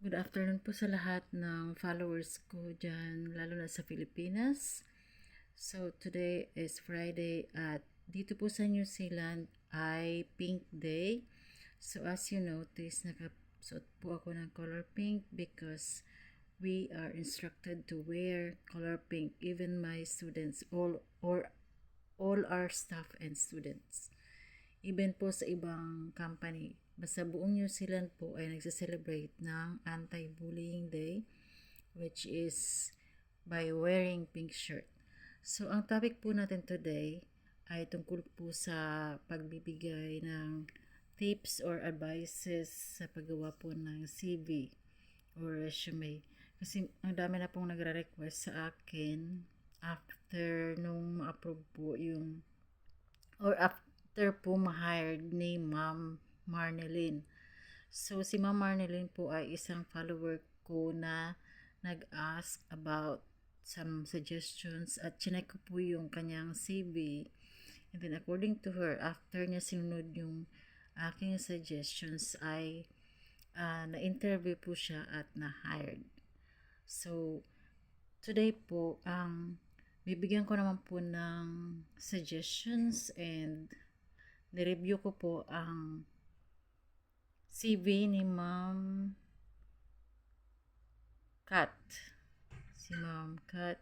Good afternoon po sa lahat ng followers ko dyan, lalo na sa Pilipinas. So, today is Friday at dito po sa New Zealand ay Pink Day. So, as you notice, nakasuot po ako ng color pink because we are instructed to wear color pink, even my students, all our staff and students. Even po sa ibang company, basta buong New Zealand po ay nagse-celebrate ng Anti-Bullying Day, which is by wearing pink shirt. So, ang topic po natin today ay tungkol po sa pagbibigay ng tips or advices sa paggawa po ng CV or resume. Kasi ang dami na pong nagre-request sa akin after nung ma-approve po yung or after po ma-hired ni Ma'am Marnelyn. So, si Ma'am Marnelyn po ay isang follower ko na nag-ask about some suggestions at chinek ko po yung kanyang CV. And then, according to her, after niya sinunod yung aking suggestions ay na-interview po siya at na-hired. So, today po, bibigyan ko naman po ng suggestions and nireview ko po ang CV ni Ma'am Kat. Si Ma'am Kat.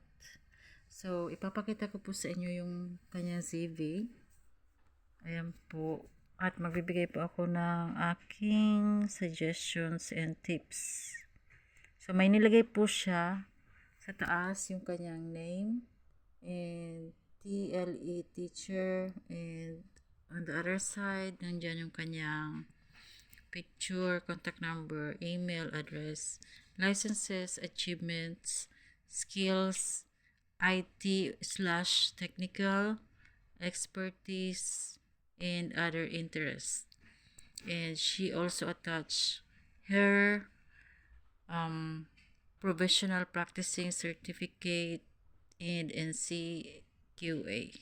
So, ipapakita ko po sa inyo yung kanyang CV. Ayan po. At magbibigay po ako ng aking suggestions and tips. So, may nilagay po siya sa taas yung kanyang name and TLE teacher, and on the other side nandyan yung kanyang picture, contact number, email address, licenses, achievements, skills, IT/technical, expertise, and other interests. And she also attached her professional practicing certificate and NCQA.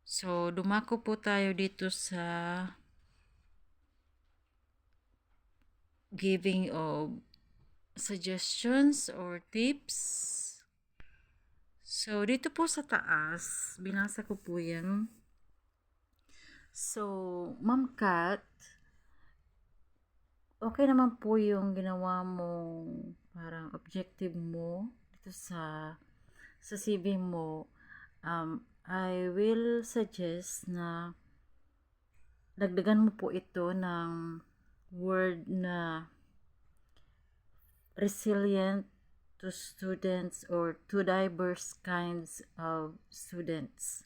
So, dumako po tayo dito sa giving of suggestions or tips. So, dito po sa taas, binasa ko po yan. So, Ma'am Kat, okay naman po yung ginawa mong parang objective mo dito sa CV mo. I will suggest na dagdagan mo po ito ng word na resilient to students or to diverse kinds of students.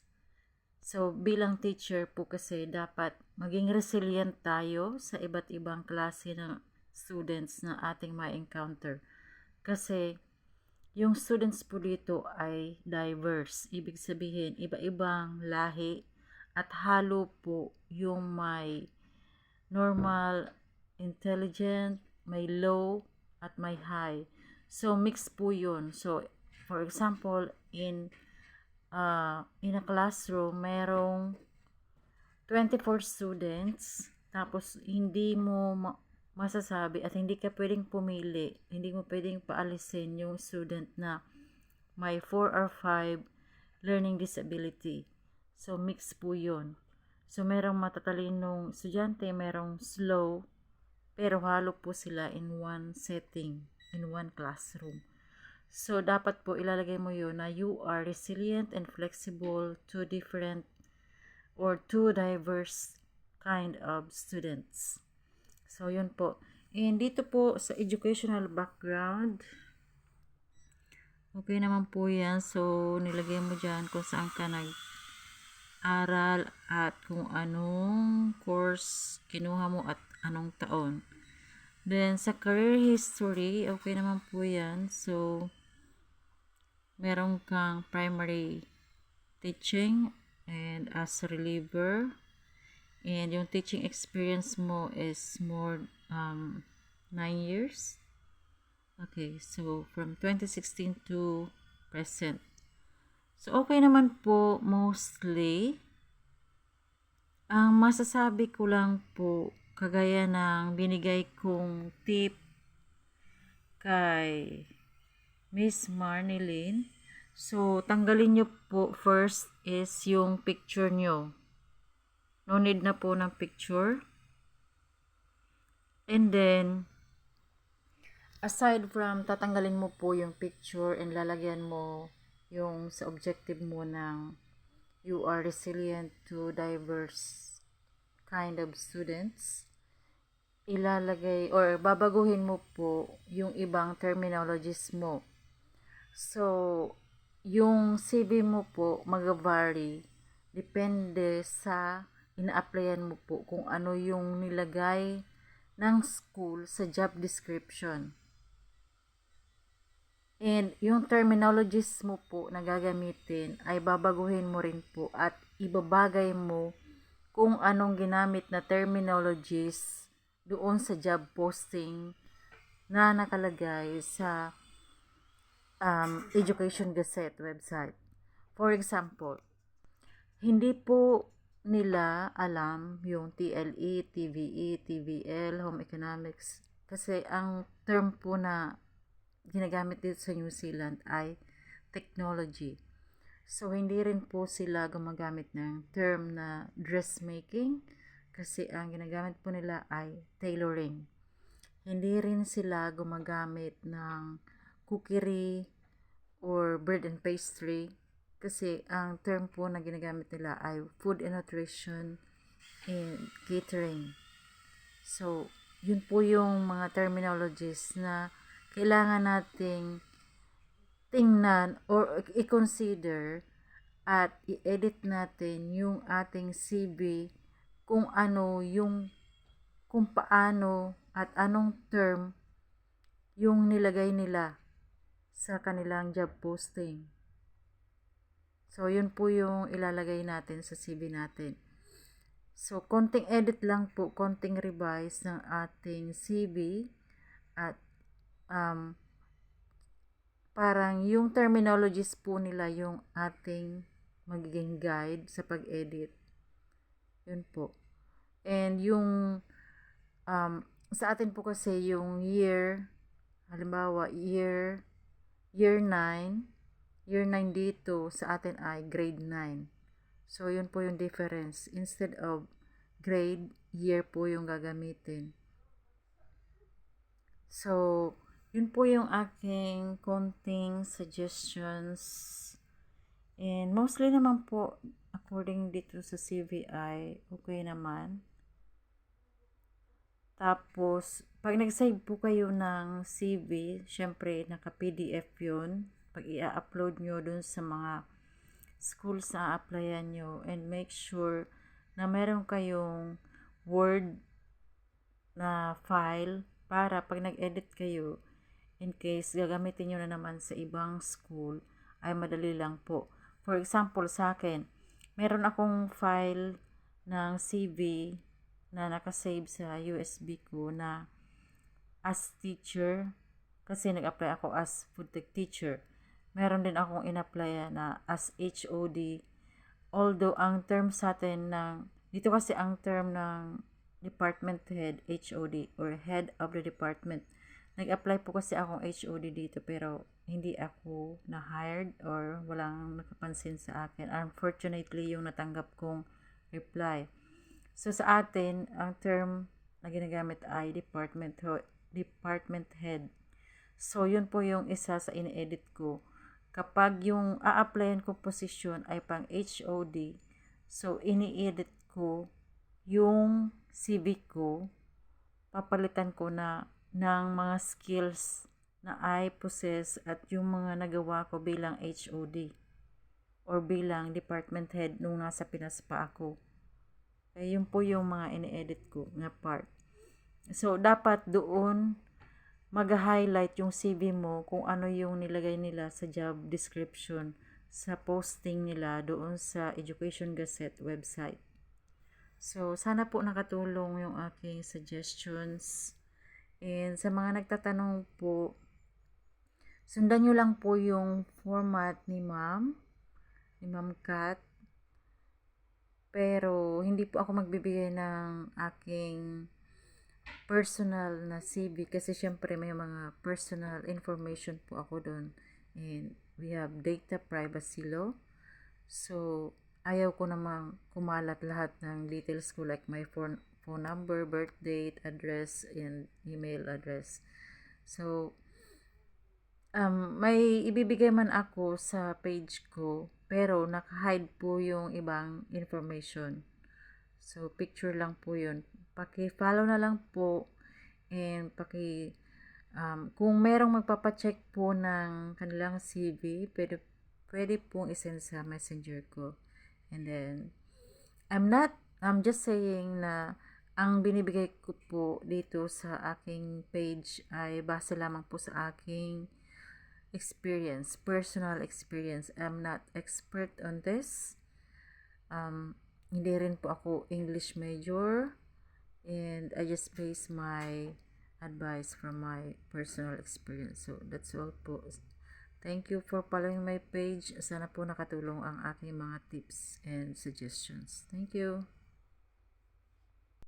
So, bilang teacher po kasi dapat maging resilient tayo sa iba't ibang klase ng students na ating ma-encounter. Kasi, yung students po dito ay diverse. Ibig sabihin, iba-ibang lahi at halo po yung may normal, intelligent, may low, at may high. So, mix po yun. So, for example, in a classroom, merong 24 students, tapos hindi mo masasabi at hindi ka pwedeng pumili, hindi mo pwedeng paalisin yung student na may 4 or 5 learning disability. So, mix po yun. So, merong matatalinong estudyante, merong slow, pero halo po sila in one setting, in one classroom. So, dapat po ilalagay mo yun na you are resilient and flexible to different or to diverse kind of students. So, yun po. And dito po sa educational background, okay naman po yan. So, nilagay mo dyan kung saan ka nag-aral at kung anong course kinuha mo at anong taon. Then, sa career history, okay naman po yan. So, meron kang primary teaching and as reliever. And yung teaching experience mo is more 9 years. Okay, so from 2016 to present. So, okay naman po mostly. Ang masasabi ko lang po kagaya ng binigay kong tip kay Miss Marnelyn. So, tanggalin nyo po first is yung picture nyo. No need na po ng picture. And then, aside from tatanggalin mo po yung picture and lalagyan mo yung sa objective mo ng you are resilient to diverse kind of students, ilalagay or babaguhin mo po yung ibang terminologies mo. So, yung CV mo po mag-vary depende sa ina-applyan mo po kung ano yung nilagay ng school sa job description. And yung terminologies mo po na gagamitin ay babaguhin mo rin po at ibabagay mo kung anong ginamit na terminologies doon sa job posting na nakalagay sa Education Gazette website. For example, hindi po nila alam yung TLE, TVE, TVL, Home Economics kasi ang term po na ginagamit dito sa New Zealand ay technology. So, hindi rin po sila gumagamit ng term na dressmaking kasi ang ginagamit po nila ay tailoring. Hindi rin sila gumagamit ng cookery or bread and pastry kasi ang term po na ginagamit nila ay food and nutrition and catering. So, yun po yung mga terminologies na kailangan nating tingnan or i-consider at i-edit natin yung ating CV kung ano yung kung paano at anong term yung nilagay nila sa kanilang job posting. So, yun po yung ilalagay natin sa CV natin. So, konting edit lang po, konting revise ng ating CV at parang yung terminologies po nila yung ating magiging guide sa pag-edit. Yun po. And yung sa atin po kasi yung year, halimbawa year 9 dito sa atin ay grade 9. So, yun po yung difference. Instead of grade, year po yung gagamitin. So, yun po yung aking konting suggestions. And mostly naman po, according dito sa CV ay okay naman. Tapos, pag nag-save po kayo ng CV, syempre naka-PDF yun. Pag i-upload nyo dun sa mga schools na applyan nyo and make sure na meron kayong Word na file para pag nag-edit kayo, in case gagamitin nyo na naman sa ibang school, ay madali lang po. For example, sa akin, meron akong file ng CV na nakasave sa USB ko na as teacher kasi nag-apply ako as food tech teacher. Meron din akong in-apply na as HOD. Although ang term sa atin dito kasi ang term ng department head, HOD or head of the department. Nag-apply po kasi akong HOD dito pero hindi ako na-hired or walang nakapansin sa akin. Unfortunately, yung natanggap kong reply. So, sa atin, ang term na ginagamit ay department head. So, yun po yung isa sa in-edit ko. Kapag yung a-applyan ko position ay pang HOD, so, ini-edit ko yung CV ko, papalitan ko na ng mga skills na I possess at yung mga nagawa ko bilang HOD or bilang department head nung nasa Pinas pa ako. Kaya yun po yung mga ini-edit ko na part. So, dapat doon mag-highlight yung CV mo kung ano yung nilagay nila sa job description sa posting nila doon sa Education Gazette website. So, sana po nakatulong yung aking suggestions. And sa mga nagtatanong po, sundan nyo lang po yung format ni Ma'am Kat. Pero, hindi po ako magbibigay ng aking personal na CV kasi syempre may mga personal information po ako doon, and we have data privacy law. So ayaw ko namang kumalat lahat ng details ko like my phone number, birth date, address, and email address. So may ibibigay man ako sa page ko, pero naka-hide po yung ibang information. So, picture lang po yun. Paki-follow na lang po, and kung merong magpapacheck po ng kanilang CV, pwede pong isend sa messenger ko. And then, I'm just saying na ang binibigay ko po dito sa aking page ay base lamang po sa aking experience, personal experience. I'm not expert on this. Hindi rin po ako English major, and I just base my advice from my personal experience. So, that's all po. Thank you for following my page. Sana po nakatulong ang aking mga tips and suggestions. Thank you.